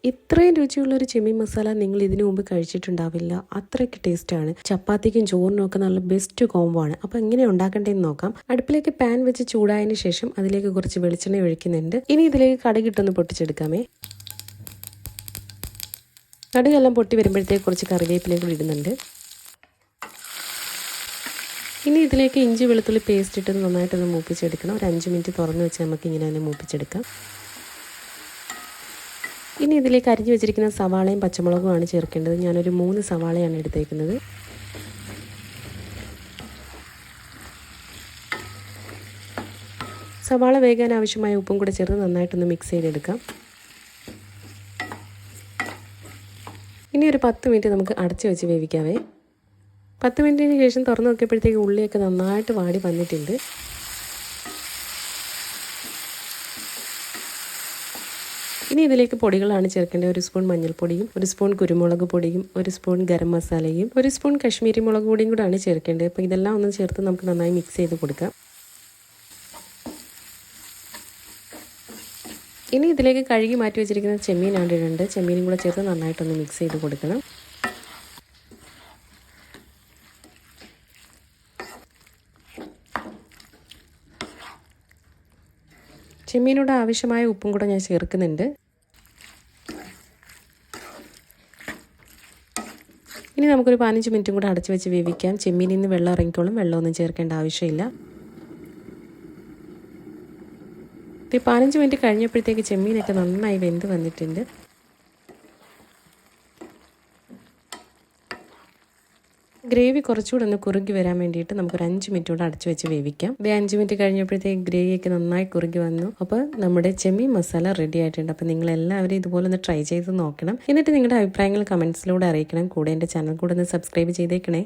ഇത്രയും രുചിയുള്ളൊരു ചെമ്മീൻ മസാല നിങ്ങൾ ഇതിനു മുമ്പ് കഴിച്ചിട്ടുണ്ടാവില്ല. അത്രയ്ക്ക് ടേസ്റ്റാണ്. ചപ്പാത്തിക്കും ചോറിനും ഒക്കെ നല്ല ബെസ്റ്റ് കോംബോ ആണ്. അപ്പോൾ എങ്ങനെ ഉണ്ടാക്കേണ്ടതെന്ന് നോക്കാം. അടുപ്പിലേക്ക് പാൻ വെച്ച് ചൂടായതിനു ശേഷം അതിലേക്ക് കുറച്ച് വെളിച്ചെണ്ണ ഒഴിക്കുന്നുണ്ട്. ഇനി ഇതിലേക്ക് കടുകിട്ടൊന്ന് പൊട്ടിച്ചെടുക്കാമേ. കടുകെല്ലാം പൊട്ടി വരുമ്പോഴത്തേക്ക് കുറച്ച് കറിവേപ്പിലേക്ക് ഇടുന്നുണ്ട്. ഇനി ഇതിലേക്ക് ഇഞ്ചി വെളുത്തുള്ളി പേസ്റ്റ് ഇട്ട് നന്നായിട്ടൊന്ന് മൂപ്പിച്ചെടുക്കണം. ഒരു 5 മിനിറ്റ് തുറന്ന് വെച്ച് നമുക്ക് ഇങ്ങനെ തന്നെ മൂപ്പിച്ചെടുക്കാം. ഇനി ഇതിലേക്ക് അരിഞ്ഞു വെച്ചിരിക്കുന്ന സവാളയും പച്ചമുളകുമാണ് ചേർക്കേണ്ടത്. ഞാനൊരു 3 സവാളയാണ് എടുത്തേക്കുന്നത്. സവാള വേകാൻ ആവശ്യമായ ഉപ്പും കൂടെ ചേർത്ത് നന്നായിട്ടൊന്ന് മിക്സ് ചെയ്തെടുക്കാം. ഇനി ഒരു 10 മിനിറ്റ് നമുക്ക് അടച്ചു വെച്ച് വേവിക്കാവേ. 10 മിനിറ്റിന് ശേഷം തുറന്ന് നോക്കിയപ്പോഴത്തേക്ക് ഉള്ളിയൊക്കെ നന്നായിട്ട് വാടി വന്നിട്ടുണ്ട്. ഇനി ഇതിലേക്ക് പൊടികളാണ് ചേർക്കേണ്ടത്. 1 സ്പൂൺ മഞ്ഞൾപ്പൊടിയും 1 സ്പൂൺ കുരുമുളക് പൊടിയും 1 സ്പൂൺ ഗരം മസാലയും 1 സ്പൂൺ കശ്മീരി മുളക് പൊടിയും കൂടാണ് ചേർക്കേണ്ടത്. അപ്പോൾ ഇതെല്ലാം ഒന്ന് ചേർത്ത് നമുക്ക് നന്നായി മിക്സ് ചെയ്ത് കൊടുക്കാം. ഇനി ഇതിലേക്ക് കഴുകി മാറ്റി വെച്ചിരിക്കുന്ന ചെമ്മീനാണ് ഇടേണ്ടത്. ചെമ്മീനും കൂടെ ചേർത്ത് നന്നായിട്ടൊന്ന് മിക്സ് ചെയ്ത് കൊടുക്കണം. ചെമ്മീനോട് ആവശ്യമായ ഉപ്പും കൂടെ ഞാൻ ചേർക്കുന്നുണ്ട്. ഇനി നമുക്കൊരു 15 മിനിറ്റും കൂടെ അടച്ചു വെച്ച് വേവിക്കാം. ചെമ്മീനിൽ നിന്ന് വെള്ളം ഇറങ്ങിക്കോളും. വെള്ളമൊന്നും ചേർക്കേണ്ട ആവശ്യമില്ല. 15 മിനിറ്റ് കഴിഞ്ഞപ്പോഴത്തേക്ക് ചെമ്മീനൊക്കെ നന്നായി വെന്ത് വന്നിട്ടുണ്ട്. ഗ്രേവി കുറച്ചുകൂടെ ഒന്ന് കുറുകി വരാൻ വേണ്ടിയിട്ട് നമുക്കൊരു 5 മിനിറ്റ് കൂടെ അടച്ചു വെച്ച് വേവിക്കാം. 5 മിനിറ്റ് കഴിഞ്ഞപ്പോഴത്തേക്ക് ഗ്രേവിയൊക്കെ നന്നായി കുറുകി വന്നു. അപ്പോൾ നമ്മുടെ ചെമ്മീൻ മസാല റെഡി ആയിട്ടുണ്ട്. അപ്പോൾ നിങ്ങൾ എല്ലാവരും ഇതുപോലെ ഒന്ന് ട്രൈ ചെയ്ത് നോക്കണം. എന്നിട്ട് നിങ്ങളുടെ അഭിപ്രായങ്ങൾ കമൻസിലൂടെ അറിയിക്കണം. കൂടെ എൻ്റെ ചാനൽ കൂടെ ഒന്ന് സബ്സ്ക്രൈബ് ചെയ്തേക്കണേ.